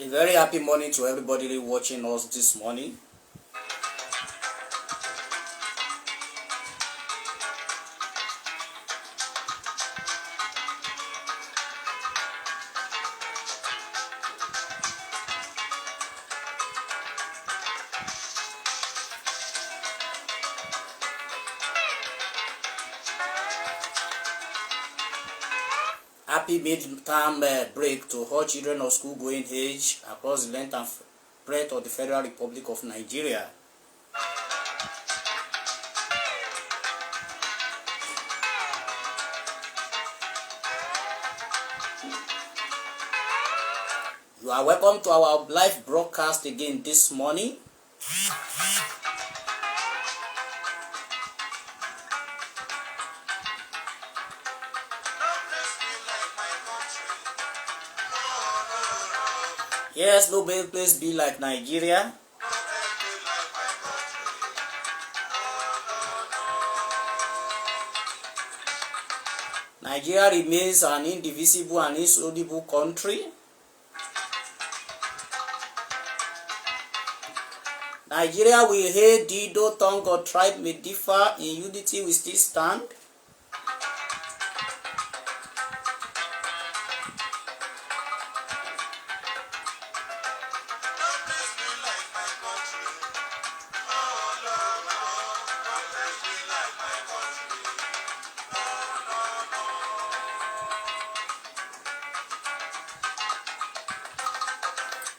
A very happy morning to everybody watching us this morning. Happy mid-term break to all children of school-going age across the length and breadth of the Federal Republic of Nigeria. You are welcome to our live broadcast again this morning. Yes, no place be like Nigeria. Nigeria remains an indivisible and insoluble country. Nigeria will hate thee, though tongue or tribe may differ, in unity we still stand.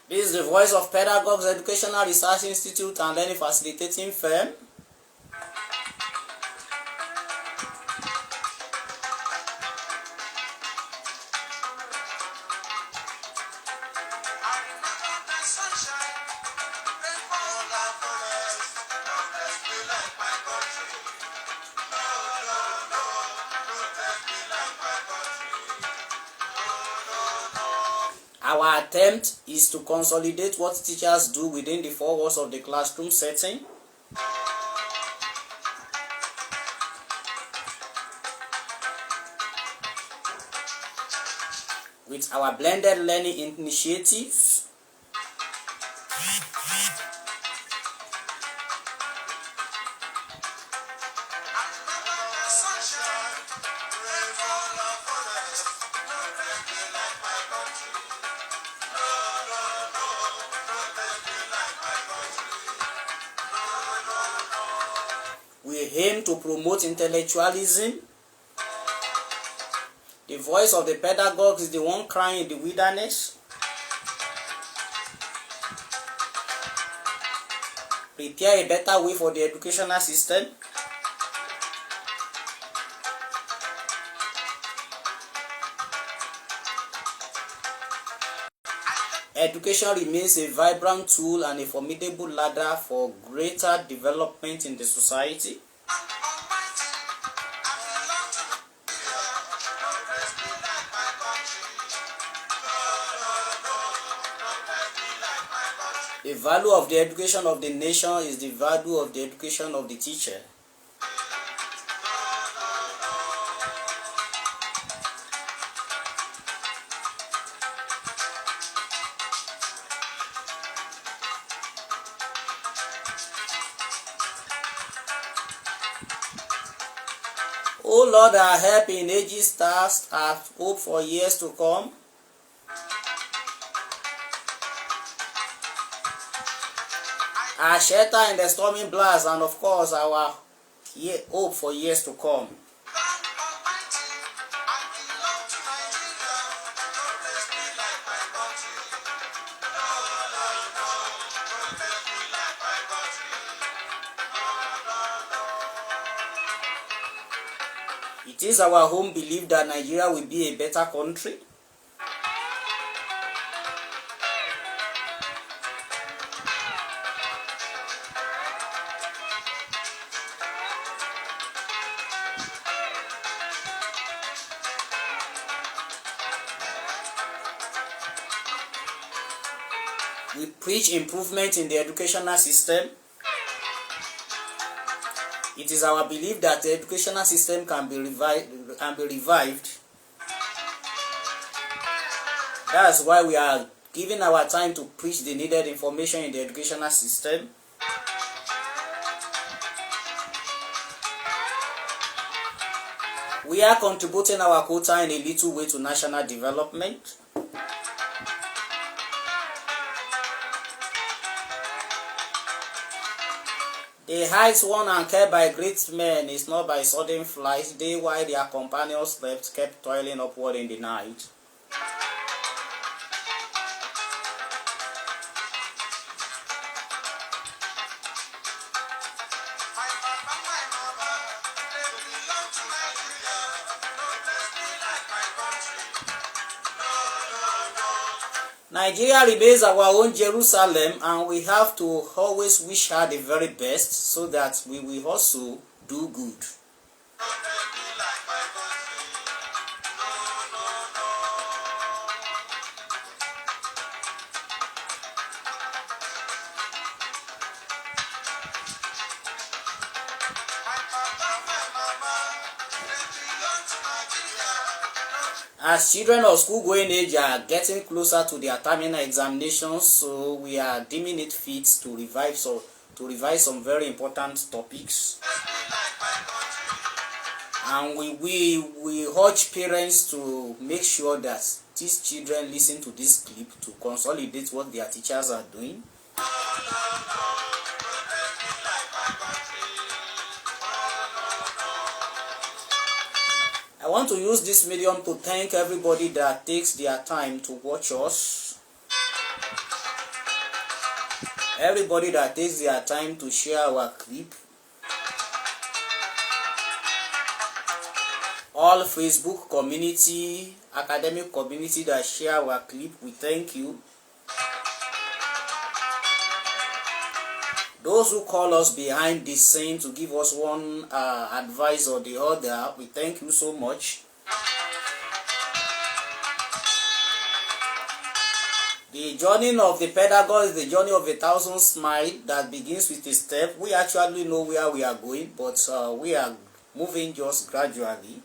This is the voice of Pedagogues Educational Research Institute and Learning Facilitating Firm. Our attempt is to consolidate what teachers do within the four walls of the classroom setting. With our blended learning initiatives. We aim to promote intellectualism. The voice of the pedagogue is the one crying in the wilderness. Prepare a better way for the educational system. Education remains a vibrant tool and a formidable ladder for greater development in the society. The value of the education of the nation is the value of the education of the teacher. O Lord, our help in ages past, our hope for years to come. Our shelter in the stormy blast, and of course our hope for years to come. It is our home belief that Nigeria will be a better country. We preach improvement in the educational system. It is our belief that the educational system can be revived. That's why we are giving our time to preach the needed information in the educational system. We are contributing our quota in a little way to national development. The heights won and kept by great men is not by sudden flight. They, while their companions slept, kept toiling upward in the night. Nigeria remains our own Jerusalem, and we have to always wish her the very best so that we will also do good. As children of school-going age are getting closer to their terminal examinations, so we are deeming it fit to revise some very important topics. And we urge parents to make sure that these children listen to this clip to consolidate what their teachers are doing. I want to use this medium to thank everybody that takes their time to watch us. Everybody that takes their time to share our clip. All Facebook community, academic community that share our clip, we thank you. Those who call us behind the scene to give us one advice or the other, we thank you so much. The journey of the pedagogue is the journey of 1,000 smiles that begins with a step. We actually know where we are going, but we are moving just gradually.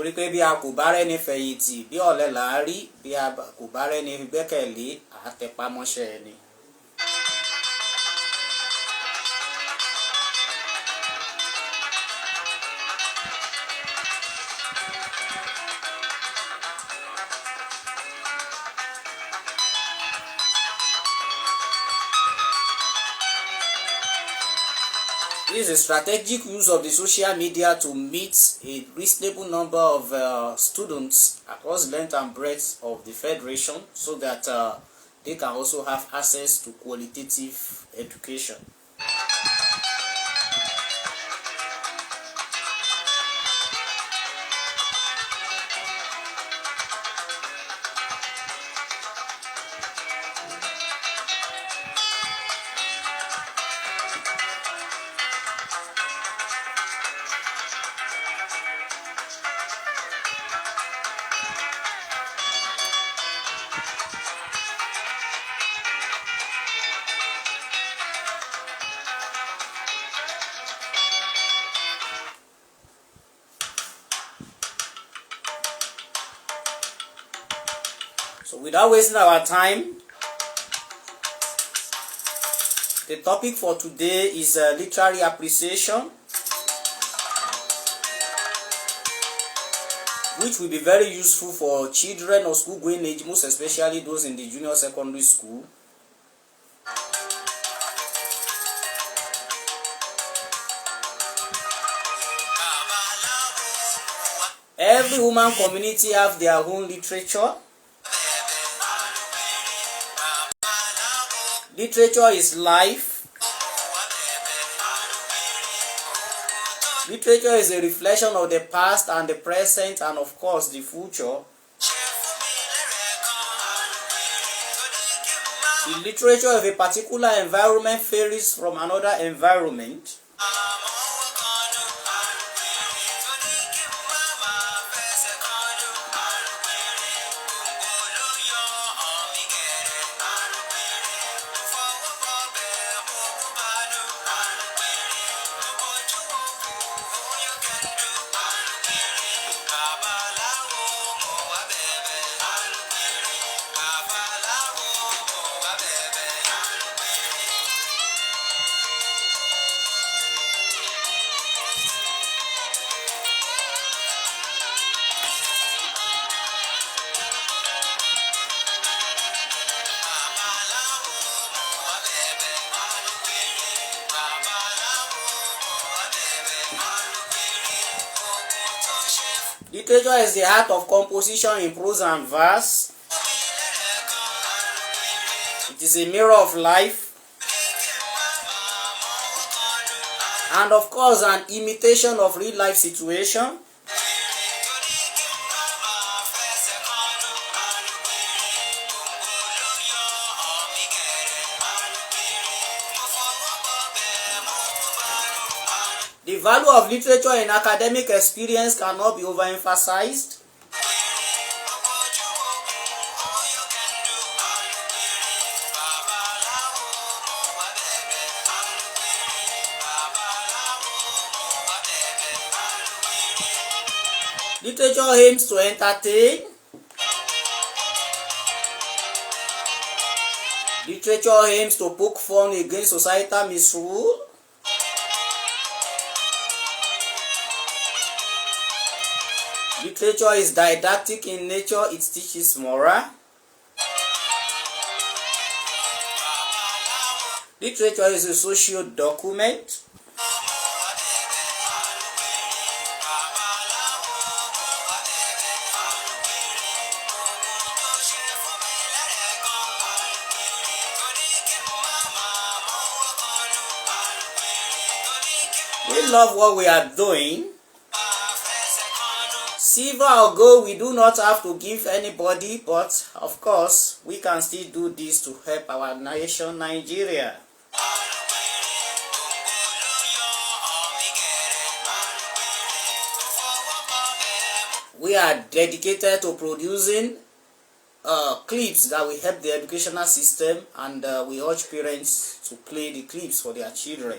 Orí pé bí a kò bá rẹ́ni fẹ̀yìntì bí ọ̀lẹ là á rí, bí a kò bá rẹ́ni gbẹ́kẹ̀lé àtẹpámọ́ṣẹ́ ẹni. This is a strategic use of the social media to meet a reasonable number of students across the length and breadth of the Federation so that they can also have access to qualitative education. So without wasting our time, the topic for today is literary appreciation, which will be very useful for children of school-going age, most especially those in the junior secondary school. Every woman community have their own literature. Literature is life. Literature is a reflection of the past and the present and of course the future. The literature of a particular environment varies from another environment. Literature is the art of composition in prose and verse. It is a mirror of life. And of course, an imitation of real life situation. The value of literature in academic experience cannot be overemphasized. Literature aims to entertain. Literature aims to poke fun against societal misrule. Literature is didactic in nature, it teaches moral. Literature is a social document. We love what we are doing. Silver or gold we do not have to give anybody, but of course we can still do this to help our nation, Nigeria. We are dedicated to producing clips that will help the educational system, and we urge parents to play the clips for their children.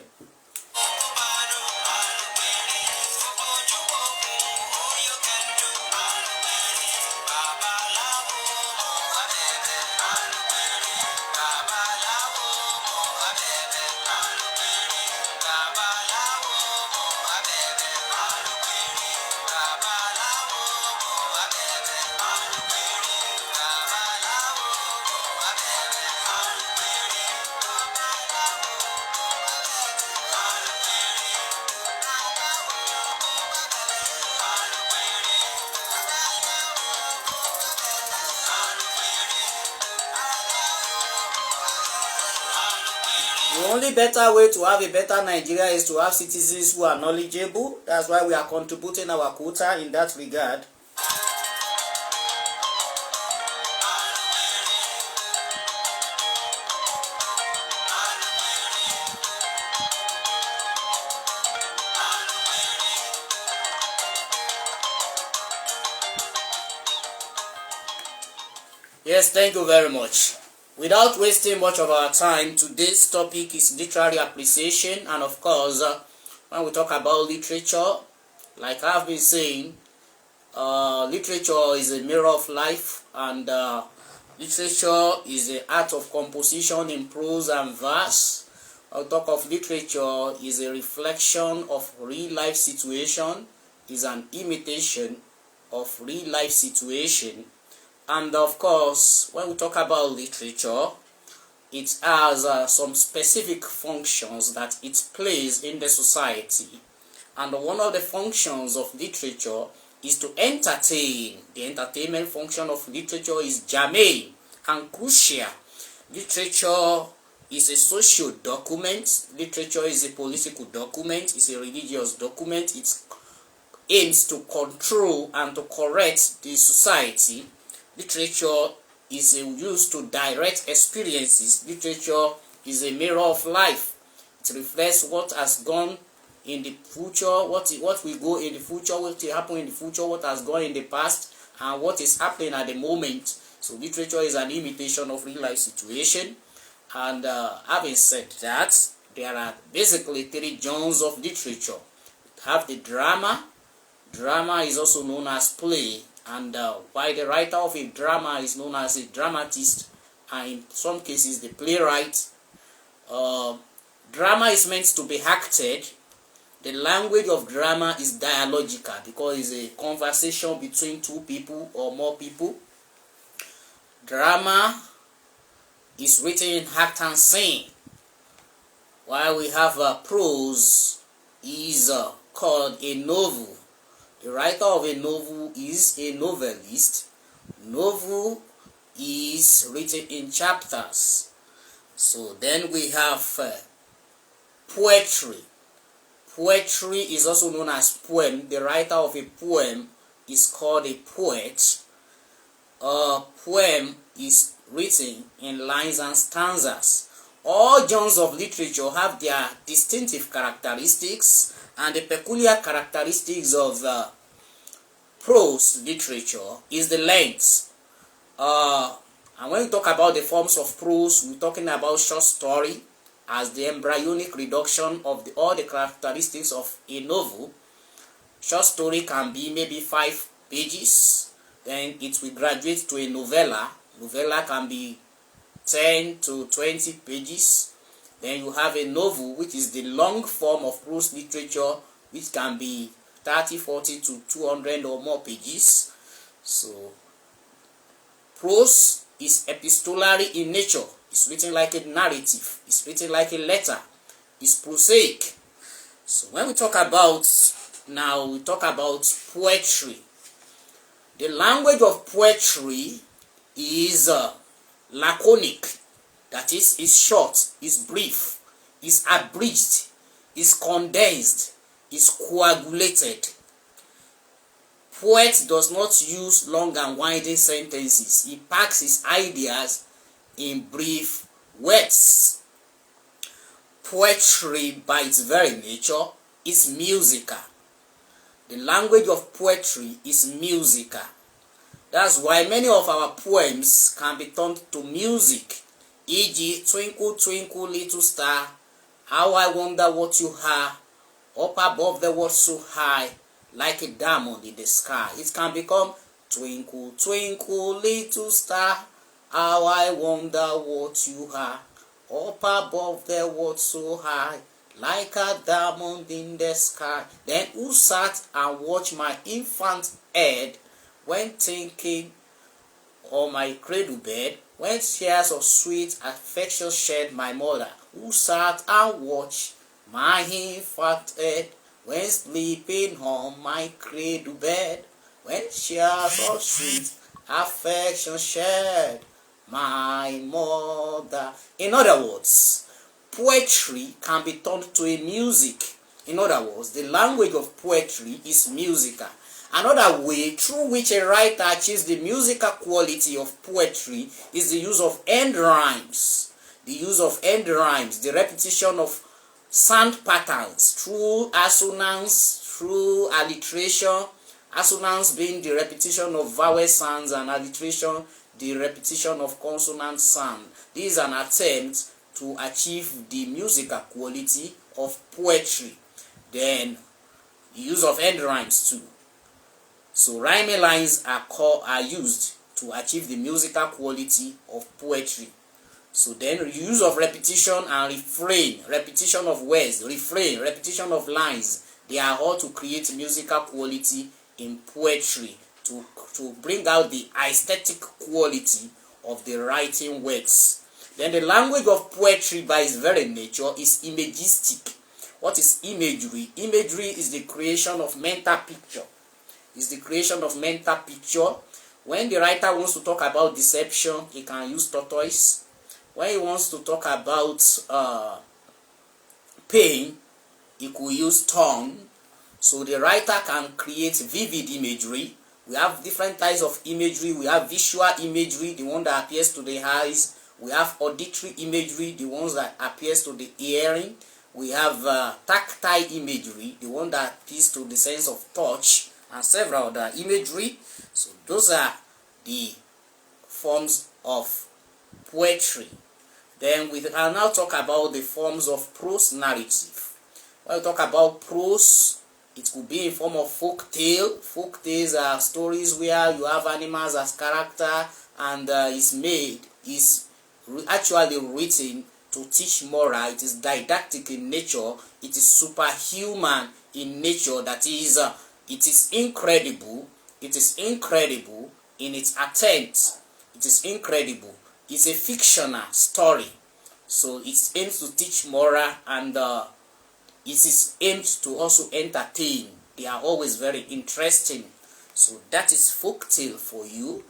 The only better way to have a better Nigeria is to have citizens who are knowledgeable. That's why we are contributing our quota in that regard. Yes, thank you very much. Without wasting much of our time, today's topic is literary appreciation, and of course, when we talk about literature, like I've been saying, literature is a mirror of life, and literature is the art of composition in prose and verse. When we talk of literature, is a reflection of real life situation, is an imitation of real life situation. And of course, when we talk about literature, it has some specific functions that it plays in the society. And one of the functions of literature is to entertain. The entertainment function of literature is germane and crucial. Literature is a social document. Literature is a political document. It's a religious document. It aims to control and to correct the society. Literature is used to direct experiences. Literature is a mirror of life. It reflects what has gone in the future, what will go in the future, what will happen in the future, what has gone in the past, and what is happening at the moment. So literature is an imitation of real life situation. And having said that, there are basically three genres of literature. We have the drama. Drama is also known as play. And while the writer of a drama is known as a dramatist, and in some cases the playwright, drama is meant to be acted. The language of drama is dialogical because it's a conversation between two people or more people. Drama is written in act and scene, while we have prose is called a novel. The writer of a novel is a novelist. Novel is written in chapters. So then we have poetry. Poetry is also known as poem. The writer of a poem is called a poet. A poem is written in lines and stanzas. All genres of literature have their distinctive characteristics, and the peculiar characteristics of prose literature is the length. And when we talk about the forms of prose, we're talking about short story as the embryonic reduction of all the characteristics of a novel. Short story can be maybe 5 pages, then it will graduate to a novella. Novella can be 10 to 20 pages. Then you have a novel, which is the long form of prose literature, which can be 30, 40 to 200 or more pages. So prose is epistolary in nature. It's written like a narrative. It's written like a letter. It's prosaic. So when we talk about, now we talk about poetry. The language of poetry is laconic. That is short, is brief, is abridged, is condensed, is coagulated. Poet does not use long and winding sentences. He packs his ideas in brief words. Poetry, by its very nature, is musical. The language of poetry is musical. That's why many of our poems can be turned to music. E.g., Twinkle, twinkle, little star, how I wonder what you are, up above the world so high, like a diamond in the sky. It can become twinkle, twinkle, little star, how I wonder what you are, up above the world so high, like a diamond in the sky. Then who sat and watched my infant head when thinking on my cradle bed, when tears of sweet affection shed my mother? Who sat and watched my infant head when sleeping on my cradle bed, when tears of sweet affection shed my mother? In other words, poetry can be turned to a music. In other words, the language of poetry is musical. Another way through which a writer achieves the musical quality of poetry is the use of end rhymes. The use of end rhymes, the repetition of sound patterns through assonance, through alliteration. Assonance being the repetition of vowel sounds, and alliteration the repetition of consonant sound. This is an attempt to achieve the musical quality of poetry. Then the use of end rhymes too. So rhyming lines are used to achieve the musical quality of poetry. So then the use of repetition and refrain, repetition of words, refrain, repetition of lines, they are all to create musical quality in poetry, to bring out the aesthetic quality of the writing works. Then the language of poetry by its very nature is imagistic. What is imagery? Imagery is the creation of mental picture. It's the creation of mental picture. When the writer wants to talk about deception, he can use tortoise. When he wants to talk about pain, he could use tongue. So the writer can create vivid imagery. We have different types of imagery. We have visual imagery, the one that appears to the eyes. We have auditory imagery, the ones that appears to the hearing. We have tactile imagery, the one that appears to the sense of touch, and several other imagery. So those are the forms of poetry. Then we can now talk about the forms of prose narrative. When we talk about prose, it could be in form of folk tale. Folk tales are stories where you have animals as character, and is actually written to teach moral. It is didactic in nature. It is superhuman in nature. That is, it is incredible. It is incredible in its attempt. It is incredible. It's a fictional story. So it aims to teach moral, and it is aimed to also entertain. They are always very interesting. So that is folktale for you.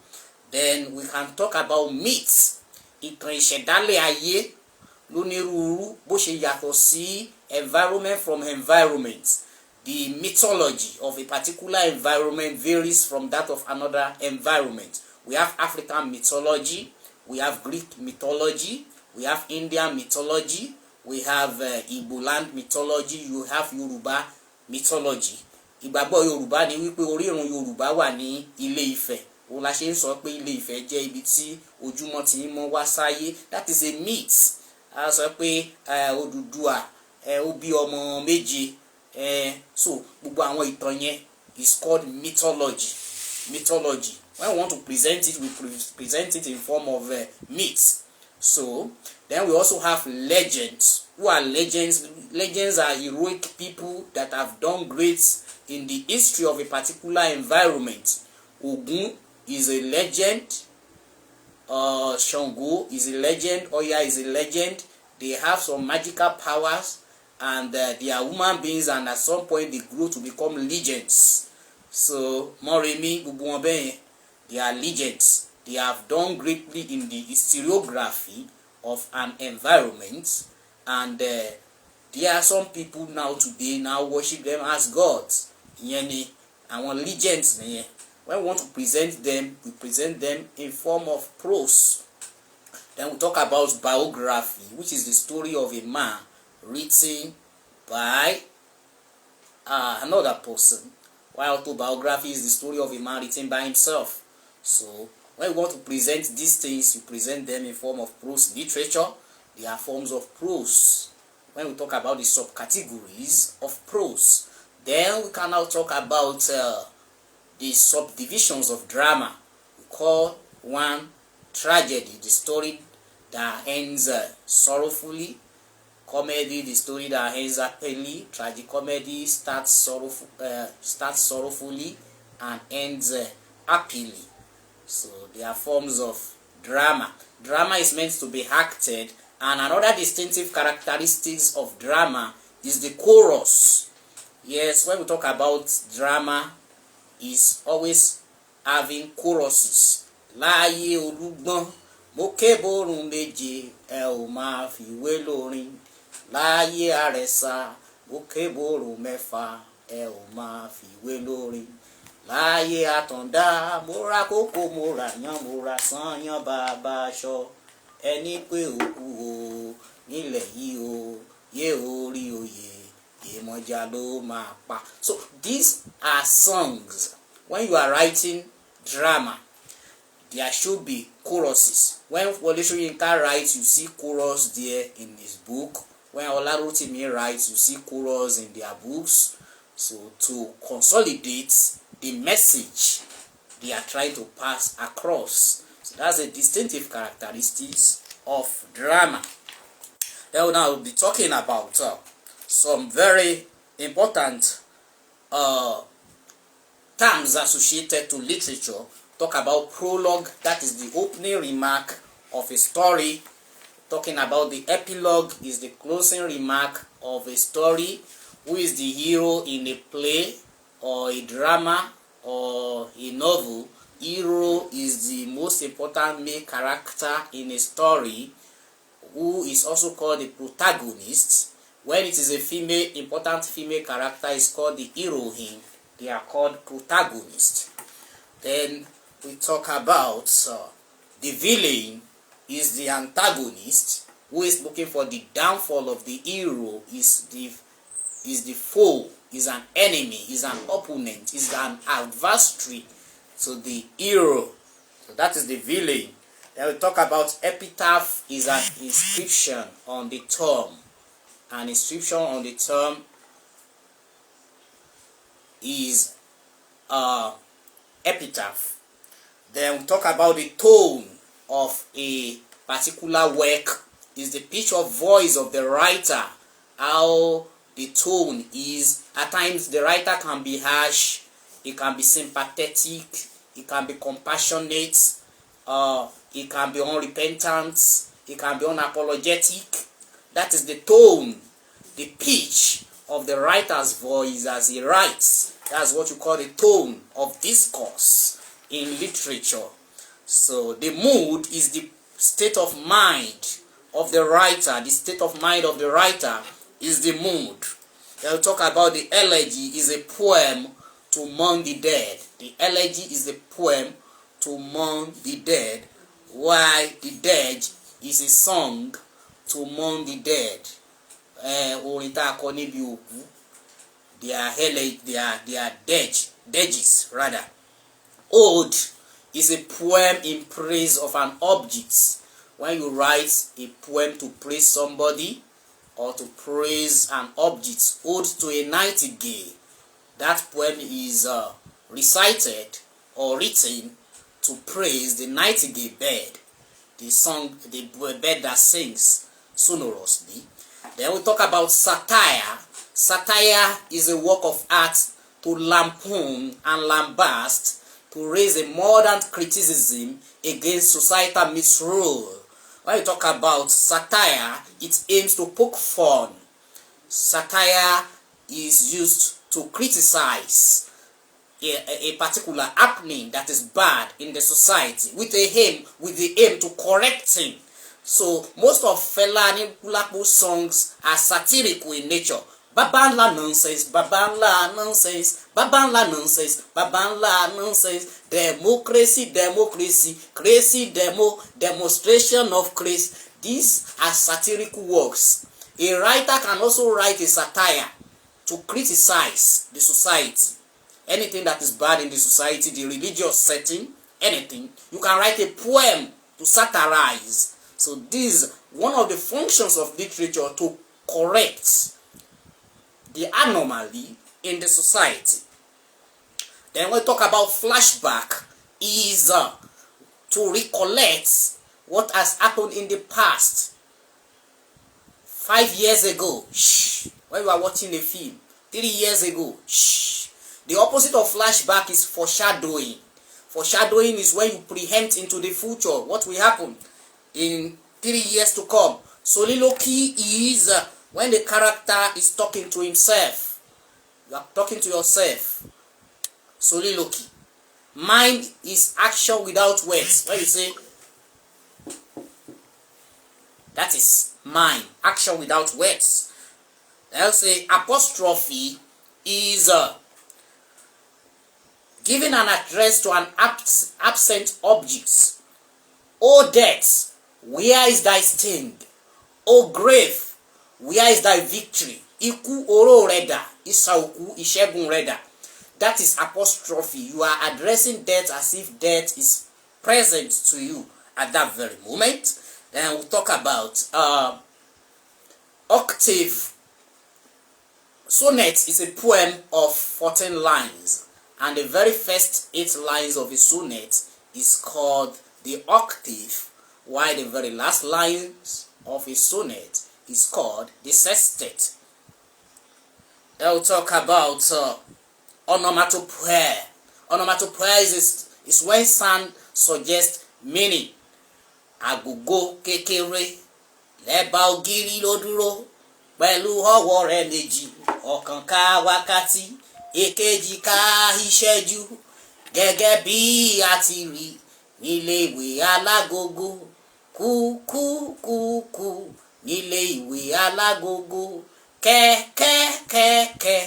Then we can talk about myths. Ìtàn ìṣẹ̀dálẹ̀ ayé lónírúurú bó ṣe yàtọ̀ sí environment from environment. The mythology of a particular environment varies from that of another environment. We have African mythology, we have Greek mythology, we have Indian mythology, we have Igbo land mythology, you have Yoruba mythology. Ìgbàgbọ́ Yorùbá ni wípé orírun Yorùbá wà ní Ilé Ifẹ̀. Òun la ṣe ń sọ pé Ilé Ifẹ̀ jẹ́ ibi tí ojúmọ́ ti ń mọ́ wá sáyé. That is a myth. A sọ pé Odùduwà ó bí ọmọ méje. So gbogbo àwọn ìtàn yẹn is called mythology. Mythology. When we want to present it, we present it in form of myths. So then we also have legends. Who are legends? Legends are heroic people that have done great in the history of a particular environment. Ogun is a legend. Shango is a legend. Oya is a legend. They have some magical powers, and they are human beings, and at some point they grow to become legends. So Moremi, Bubuambe, they are legends. They have done greatly in the historiography of an environment, and there are some people now today now worship them as gods. Yani, our legends. When we want to present them, we present them in form of prose. Then we talk about biography, which is the story of a man written by another person, while autobiography is the story of a man written by himself. So when we want to present these things, you present them in form of prose literature. They are forms of prose. When we talk about the subcategories of prose, then we can now talk about the subdivisions of drama. We call one tragedy, the story that ends sorrowfully. Comedy, the story that ends happily. Tragicomedy starts sorrowfully and ends happily. So they are forms of drama. Drama is meant to be acted, and another distinctive characteristics of drama is the chorus. Yes, when we talk about drama, is always having choruses. Láyé olúgbọ́n, mo kéborùn méje, ẹ ò máa fìwé lórin. Láyé àrẹ̀sà, mo kéborùn mẹ́fà, ẹ ò máa fìwé lórin. Láyé àtàndá, mo ra kókó, mo ra yán, mo ra sányán bàbá aṣọ. Ẹni pé òkú o, nílẹ̀ yìí o, yé orí oyè. So these are songs. When you are writing drama, there should be choruses. When Wole Soyinka writes, you see chorus there in his book. When Olarotimi writes, you see chorus in their books. So to consolidate the message they are trying to pass across. So that's the distinctive characteristics of drama. Then we'll now be talking about some very important terms associated to literature. Talk about prologue, that is the opening remark of a story. Talking about the epilogue is the closing remark of a story. Who is the hero in a play or a drama or a novel? Hero is the most important main character in a story, who is also called the protagonist. When it is a female, important female character is called the heroine. They are called protagonists. Then we talk about the villain is the antagonist, who is looking for the downfall of the hero, is the foe, is an enemy, is an opponent, is an adversary to the hero. So that is the villain. Then we talk about epitaph is an inscription on the tomb. An inscription on the tomb is epitaph. Then we talk about the tone of a particular work, is the pitch of voice of the writer. How the tone is. At times the writer can be harsh, it can be sympathetic, it can be compassionate, it can be unrepentant, it can be unapologetic. That is the tone, the pitch of the writer's voice as he writes. That's what you call the tone of discourse in literature. So the mood is the state of mind of the writer. The state of mind of the writer is the mood. They'll talk about the elegy is a poem to mourn the dead. The elegy is a poem to mourn the dead, while the dirge is a song to mourn the dead. They are dirges rather. Ode is a poem in praise of an object. When you write a poem to praise somebody or to praise an object, ode to a nightingale, that poem is recited or written to praise the nightingale bird, the bird that sings sonorously. Then we talk about satire. Satire is a work of art to lampoon and lambast, to raise a modern criticism against societal misrule. When you talk about satire, it aims to poke fun. Satire is used to criticize a particular happening that is bad in the society with the aim to correct him. So most of Fela Anikulapo's songs are satirical in nature. Babanla nonsense, babanla nonsense, babanla nonsense, babanla nonsense, democracy, crazy demonstration of crazy. These are satirical works. A writer can also write a satire to criticize the society. Anything that is bad in the society, the religious setting, anything, you can write a poem to satirize. So this is one of the functions of literature, to correct the anomaly in the society. Then we talk about flashback is to recollect what has happened in the past. 5 years ago, when you are watching a film, 3 years ago, The opposite of flashback is foreshadowing. Foreshadowing is when you preempt into the future what will happen in 3 years to come. Soliloquy is when the character is talking to himself. You are talking to yourself. Soliloquy. Mime is action without words. When you say, that is mime, action without words. I'll say apostrophe is giving an address to an absent object. O death, where is thy sting? O grave, where is thy victory? Iku oro reda, isauku ishegun reda. That is apostrophe. You are addressing death as if death is present to you at that very moment. Then we'll talk about octave. Sonnet is a poem of 14 lines, and the very first 8 lines of a sonnet is called the octave, while the very last lines of a sonnet is called the sestet. Then we'll talk about onomatopoeia. Onomatopoeia is when sound suggests meaning. Agogo kékeré, lẹ́bàá ògiri ló dúró, pẹ̀lú ọwọ́ rẹ̀ méjì, ọ̀kan ká wákàtí, èkejì ká ìṣẹ́jú, gẹ́gẹ́ bí a ti rí nílé ìwé alágogo, kúkúkúkú nílé ìwé alágogo, kẹ́kẹ́kẹ́kẹ́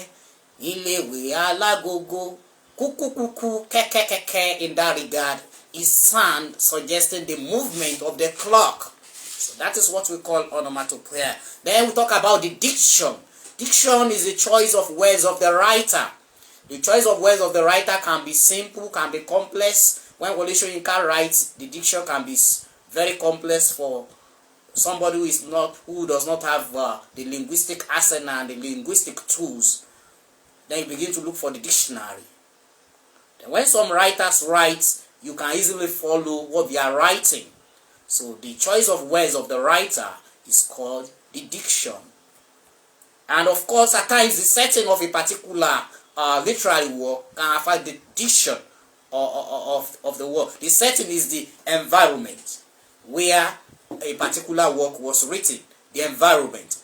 nílé ìwé alágogo, kúkúkúkú kẹ́kẹ́kẹ́kẹ́. In that regard is sound suggesting the movement of the clock. So that is what we call onomatopoeia. Then we talk about the diction. Diction is the choice of words of the writer. The choice of words of the writer can be simple, can be complex. When Wole Soyinka writes, the diction can be very complex for somebody who does not have the linguistic arsenal and the linguistic tools. Then you begin to look for the dictionary. Then when some writers write, you can easily follow what they are writing. So the choice of words of the writer is called the diction. And of course, at times the setting of a particular literary work can affect the diction of the work. The setting is the environment where a particular work was written. The environment.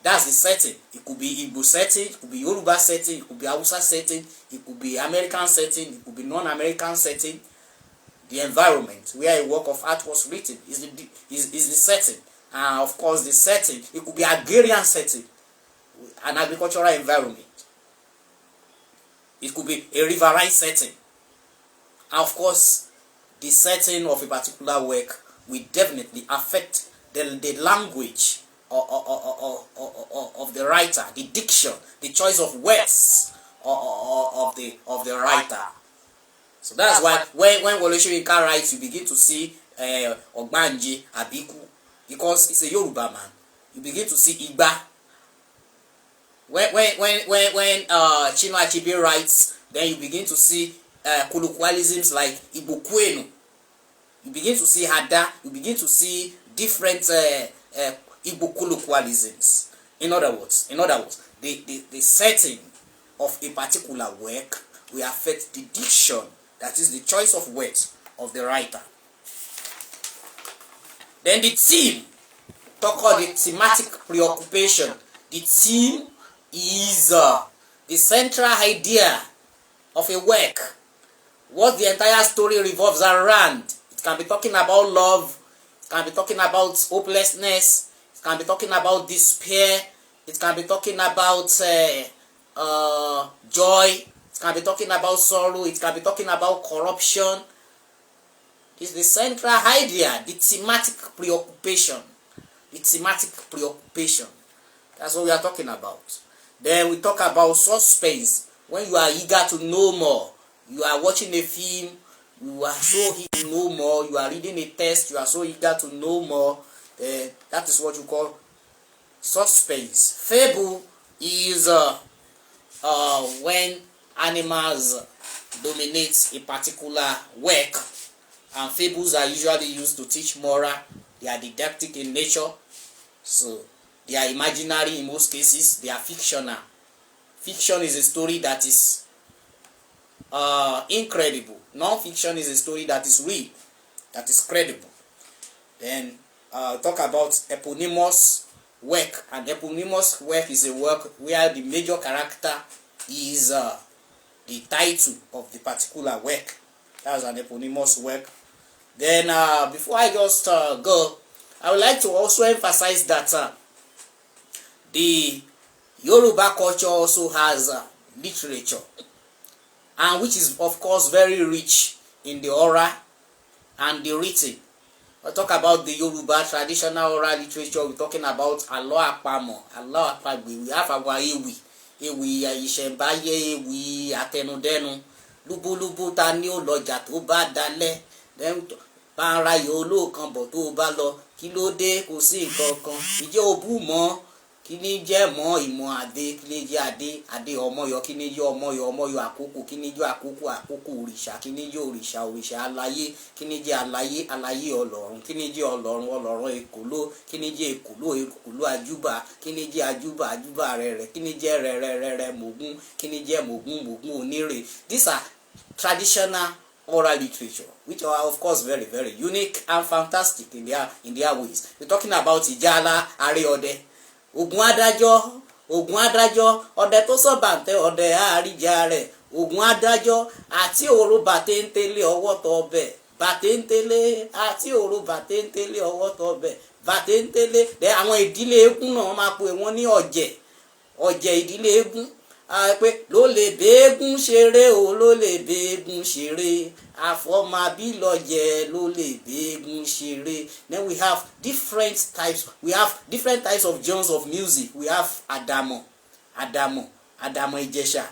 That's the setting. It could be Igbo setting, it could be Yoruba setting, it could be Hausa setting, it could be American setting, it could be non-American setting. The environment where a work of art was written is the setting. And of course the setting, it could be agrarian setting, an agricultural environment. It could be a riverine setting. And of course, the setting of a particular work will definitely affect the language of the writer, the diction, the choice of words of the writer. So that's why when Wole Soyinka writes, you begin to see Ogbanje, Abiku, because it's a Yoruba man. You begin to see Igba. When Chinua Achebe writes, then you begin to see colloquialisms like Igbokwenu. You begin to see Hada. You begin to see different Igbo colloquialisms. In other words, the setting of a particular work will affect the diction, that is the choice of words of the writer. Then the theme, talk about the thematic preoccupation. The theme is the central idea of a work, what the entire story revolves around. It can be talking about love, it can be talking about hopelessness, it can be talking about despair, it can be talking about joy, it can be talking about sorrow, it can be talking about corruption. It's the central idea, the thematic preoccupation. The thematic preoccupation. That's what we are talking about. Then we talk about suspense. When you are eager to know more, you are watching a film, you are so eager to know more, you are reading a text, you are so eager to know more, that is what you call suspense. Fable is when animals dominate a particular work, and fables are usually used to teach moral. They are didactic in nature, so they are imaginary in most cases. They are fictional. Fiction is a story that is incredible. Non-fiction is a story that is real, that is credible. Then talk about eponymous work. An eponymous work is a work where the major character is the title of the particular work. That's an eponymous work. Then before I just go, I would like to also emphasize that the Yoruba culture also has literature, and which is of course very rich in the oral and the written. We'll talk about the Yoruba traditional oral literature. We're talking about Alo Apamo, Alo Apagbe. We have our Ewi Ìṣẹ̀ǹbáyé, Ewi Àtẹnudẹ́nu, Lúbúlúbú ta ni ó lọ́jà tó bá dalẹ̀, then bá ń ra yòó lóòkan bọ̀ tó bá lọ, kí ló dé, kò sí nǹkan kan, ìjẹ́ òbú mọ́, kí ni jẹ́ mọ́ ìmọ̀ àdé, kí ni jẹ́ àdé ọmọyọ, kí ni jẹ́ ọmọyọ àkókò, kí ni jẹ́ àkókò òrìṣà, kí ni jẹ́ òrìṣà aláyé, kí ni jẹ́ aláyé ọlọ́run, kí ni jẹ́ ọlọ́run èkòló, kí ni jẹ́ èkòló àjúbà, kí ni jẹ́ àjúbà rẹ̀rẹ̀, kí ni jẹ́ rẹ̀rẹ̀ mògún, kí ni jẹ́ mògún onírè. These are traditional oral literature, which are of course very, very unique and fantastic in their ways. We're talking about Ìjálá Aréọdẹ, Ògún adájọ́, ọdẹ tó sọ bàǹtẹ́ ọdẹ àríjà rẹ̀, Ògún adájọ́ àti òru bàtéńtélé ọwọ́ tọbẹ̀, bàtéńtélé àti òru bàtéńtélé ọwọ́ tọbẹ̀, bàtéńtélé. Dẹ àwọn ìdílé eégún náà máa pe wọ́n ní ọ̀jẹ̀ ìdílé eégún. Pé ló lè béégún ṣeré o, ló lè béégún ṣeré, àfọ̀màbí lọ́jẹ̀ ló lè béégún ṣeré. Then we have different types. We have different types of genres of music. We have Àdàmọ̀ Ìjẹ̀ṣà,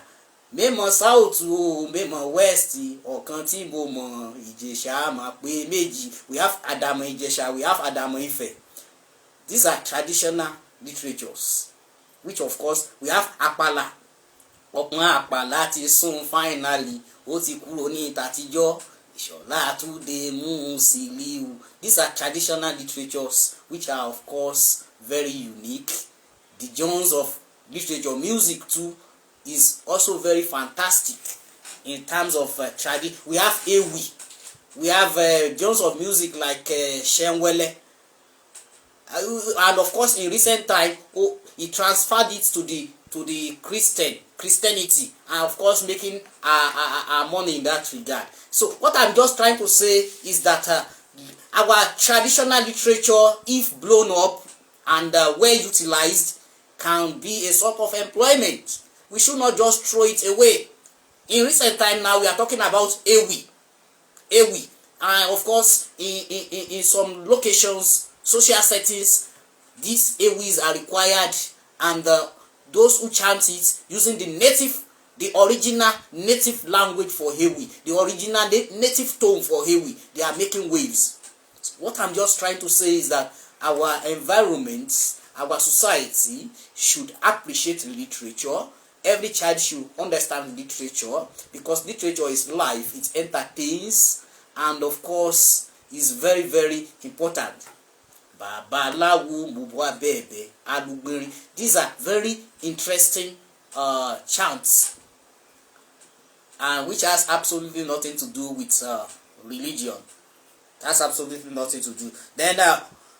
mẹ́mọ̀ south o, mẹ́mọ̀ west, ọ̀kan tí mo mọ̀ Ìjẹ̀ṣà máa pé méjì. We have Àdàmọ̀ Ìjẹ̀ṣà, we have Àdàmọ̀ Ifẹ̀. These are traditional literatures, which of course we have Àpàlà. Ọ̀pọ̀n àpàlà ti sún finally, ó ti kúrò ní ìtàtijọ́, Ìṣọ̀lá Túndé Músílíù. These are traditional literatures which are of course very unique. The genres of literature, music too, is also very fantastic in terms of tradition. We have Ewi, we have genres of music like Shenwele, And of course in recent time, he transferred it to the Christianity, and of course making money in that regard. So what I'm just trying to say is that our traditional literature, if blown up and well utilized, can be a sort of employment. We should not just throw it away. In recent time now, we are talking about Ewi, and of course in some locations, social settings, these Ewis are required, and those who chant it using the original native language for Ewi, the original native tone for Ewi, they are making waves. What I'm just trying to say is that our environment, our society should appreciate literature. Every child should understand literature, because literature is life, it entertains, and of course is very, very important. These are very interesting chants, and which has absolutely nothing to do with religion. That's absolutely nothing to do. Then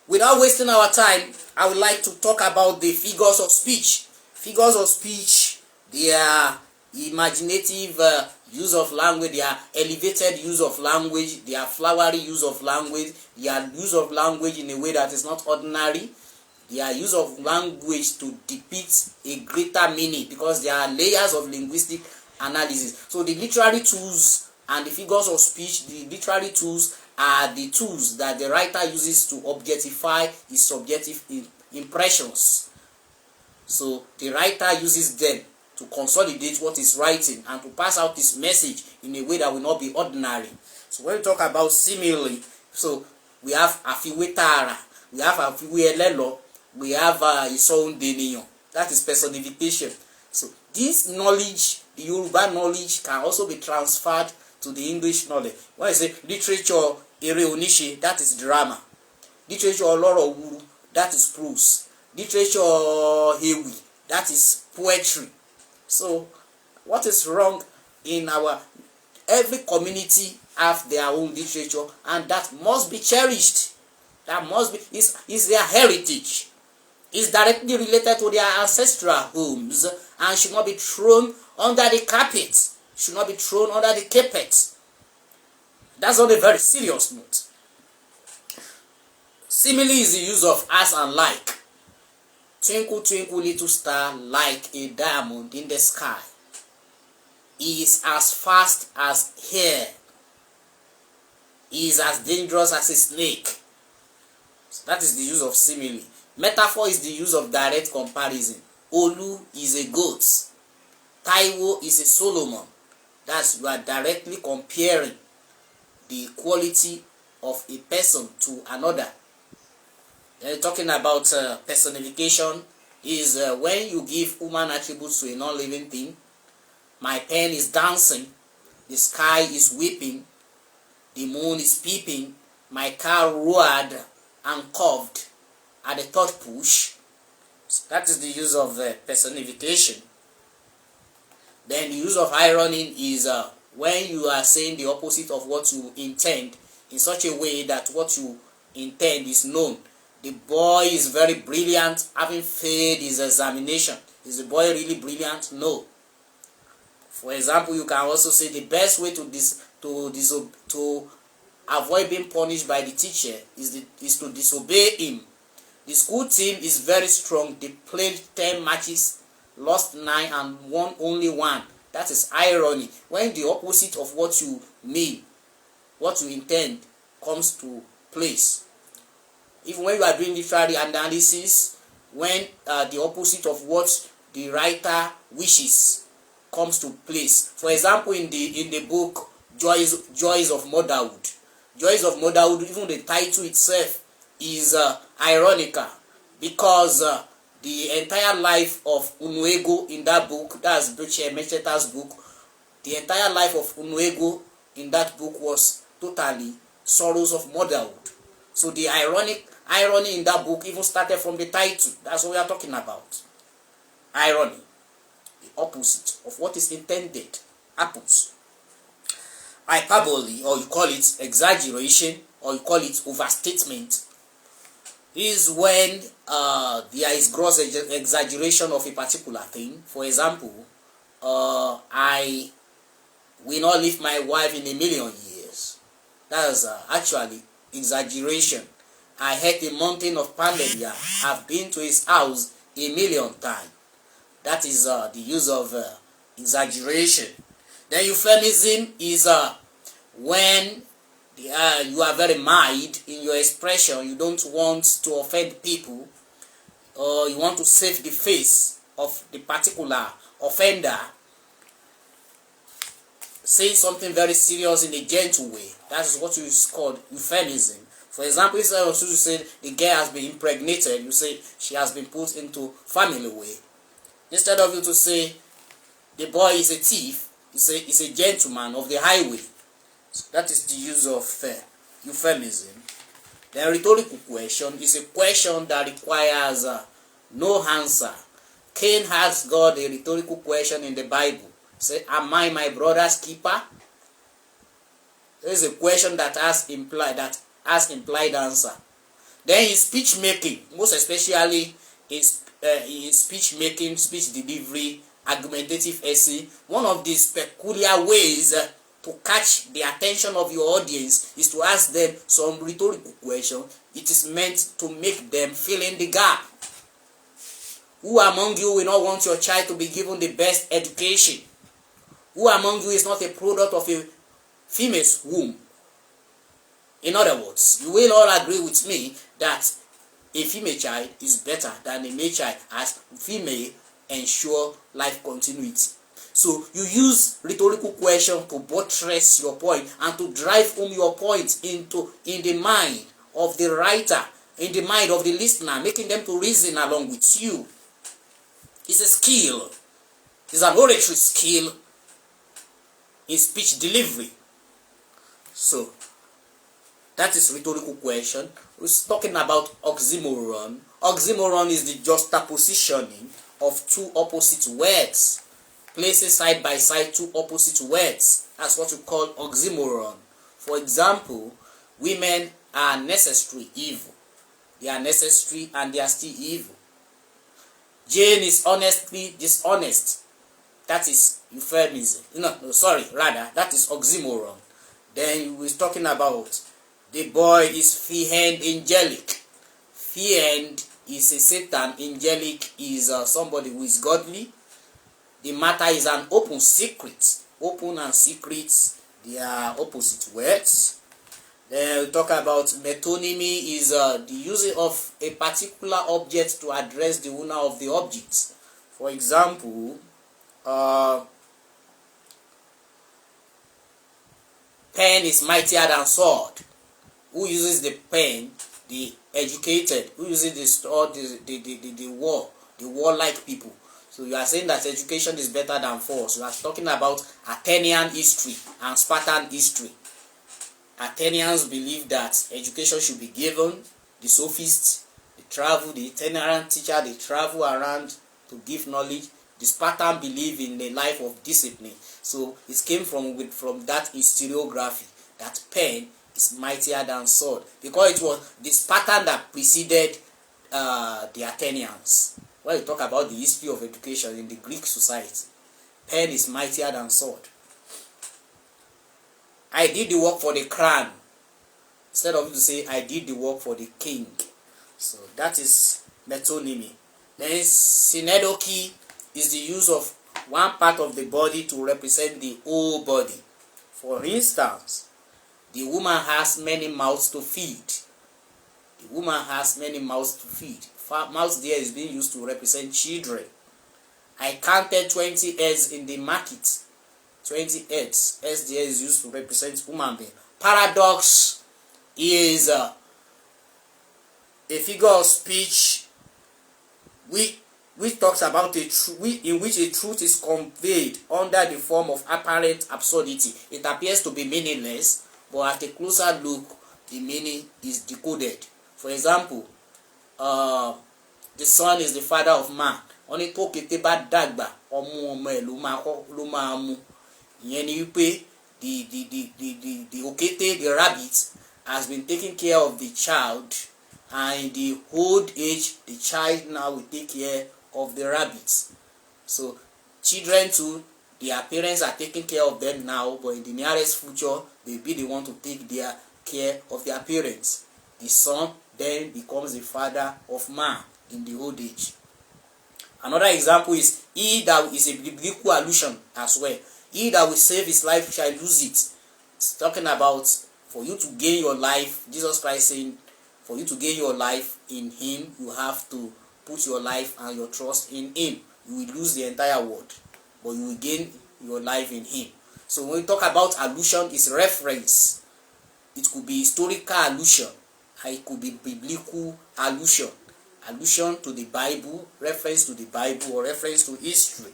without wasting our time, I would like to talk about the figures of speech. Figures of speech, their imaginative use of language, their elevated use of language, their flowery use of language, their use of language in a way that is not ordinary, their use of language to depict a greater meaning, because there are layers of linguistic analysis. So the literary tools and the figures of speech, the literary tools are the tools that the writer uses to objectify his subjective impressions. So the writer uses them to consolidate what is writing and to pass out his message in a way that will not be ordinary. So when we talk about simile, so we have afiwe tara, we have afiwe elelo, we have isohun deniyan. That is personification. So this knowledge, the Yoruba knowledge, can also be transferred to the English knowledge. When I say literature ere onishe, that is drama. Literature oloro wuru, that is prose. Literature hewi, that is poetry. So what is wrong in every community have their own literature, and that must be cherished. That must be is their heritage. Is directly related to their ancestral homes, and should not be thrown under the carpet. Should not be thrown under the carpet. That's on a very serious note. Simile is the use of as and like. Twinkle, twinkle, little star, like a diamond in the sky, is as fast as hair, is as dangerous as a snake. So that is the use of simile. Metaphor is the use of direct comparison. Olu is a goat. Taiwo is a Solomon. That's, you are directly comparing the quality of a person to another. Talking about personification is when you give human attributes to a non-living thing. My pen is dancing, the sky is weeping, the moon is peeping, my car roared and curved at the third push. So that is the use of personification. Then the use of irony is when you are saying the opposite of what you intend in such a way that what you intend is known. The boy is very brilliant, having failed his examination. Is the boy really brilliant? No. For example, you can also say the best way to avoid being punished by the teacher is to disobey him. The school team is very strong. They played 10 matches, lost 9 and won only 1. That is irony. When the opposite of what you mean, what you intend, comes to place. Even when you are doing literary analysis, when the opposite of what the writer wishes comes to place. For example, in the book Joys of Motherhood. Joys of Motherhood, even the title itself is ironical, because the entire life of Unuego in that book, that's Dochie Mecheta's book, the entire life of Unuego in that book was totally sorrows of motherhood. So the irony in that book even started from the title. That's what we are talking about. Irony, the opposite of what is intended, happens. Hyperbole, or you call it exaggeration, or you call it overstatement, is when there is gross exaggeration of a particular thing. For example, I will not leave my wife in a million years. That's actually exaggeration. I hate the mountain of Pandaria. I've been to his house a million times. That is the use of exaggeration. Then euphemism is when you are very mild in your expression. You don't want to offend people, or you want to save the face of the particular offender. Say something very serious in a gentle way. That is what is called euphemism. For example, instead of you say the girl has been impregnated, you say she has been put into family way. Instead of you to say the boy is a thief, you say he's a gentleman of the highway. So that is the use of euphemism. The rhetorical question is a question that requires no answer. Cain asked God a rhetorical question in the Bible. Say, am I my brother's keeper? There is a question that has implied answer. Then in speech making, most especially in speech making, speech delivery, argumentative essay, one of these peculiar ways to catch the attention of your audience is to ask them some rhetorical question. It is meant to make them fill in the gap. Who among you will not want your child to be given the best education? Who among you is not a product of a female's womb? In other words, you will all agree with me that a female child is better than a male child, as female ensure life continuity. So you use rhetorical question to buttress your point and to drive home your point in the mind of the writer, in the mind of the listener, making them to reason along with you. It's a skill. It's an oratory skill in speech delivery. So that is rhetorical question. We're talking about oxymoron. Oxymoron is the juxtapositioning of two opposite words. Placing side by side two opposite words. That's what we call oxymoron. For example, women are necessary evil. They are necessary and they are still evil. Jane is honestly dishonest. That is euphemism. That is oxymoron. Then we're talking about the boy is fiend angelic. Fiend is a Satan. Angelic is somebody who is godly. The matter is an open secret. Open and secrets, they are opposite words. Then we talk about metonymy is the use of a particular object to address the owner of the object. For example, pen is mightier than sword. Who uses the pen? The educated. Who uses the warlike people. So you are saying that education is better than force. You are talking about Athenian history and Spartan history. Athenians believe that education should be given. The sophists, they travel, the itinerant teacher, they travel around to give knowledge. The Spartan believe in a life of discipline. So it came from that historiography that pen is mightier than sword, because it was the Spartan that preceded the Athenians. When you talk about the history of education in the Greek society, pen is mightier than sword. I did the work for the crown, instead of you to say I did the work for the king. So that is metonymy. Then synecdoche is the use of one part of the body to represent the whole body. For instance, the woman has many mouths to feed. The woman has many mouths to feed. Mouths there is being used to represent children. I counted 20 heads in the market. 20 heads. Heads there is used to represent human being. Paradox is a figure of speech which talks about in which a truth is conveyed under the form of apparent absurdity. It appears to be meaningless, but at a closer look, the meaning is decoded. For example, the son is the father of man. Oni tó kété bá dàgbà, ọmọ ẹ̀ ló máa mú. Ìyẹn ni wípé the òkété, the rabbit, has been taking care of the child, and in the old age the child now will take care of the rabbits. So children too, their parents are taking care of them now, but in the nearest future they will be the one to take their care of their parents. The son then becomes the father of man in the old age. Another example is he that is a biblical allusion as well. He that will save his life shall lose it. It's talking about for you to gain your life. Jesus Christ saying, for you to gain your life in him, you have to put your life and your trust in him. You will lose the entire world, but you will gain your life in him. So when we talk about allusion, it's reference. It could be historical allusion, and it could be biblical allusion. Allusion to the Bible, reference to the Bible, or reference to history.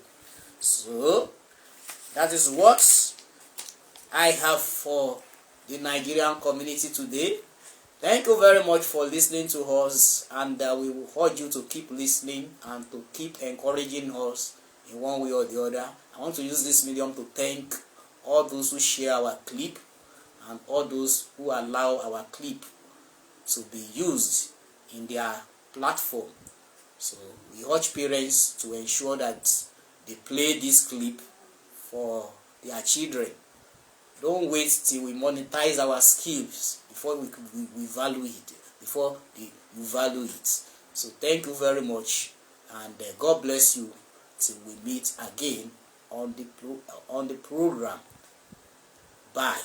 So that is what I have for the Nigerian community today. Thank you very much for listening to us, and we will urge you to keep listening and to keep encouraging us in one way or the other. I want to use this medium to thank all those who share our clip and all those who allow our clip to be used in their platform. So we urge parents to ensure that they play this clip for their children. Don't wait till we monetize our skills before we value it, before you value it. So thank you very much, and God bless you till we meet again on the program. Bye.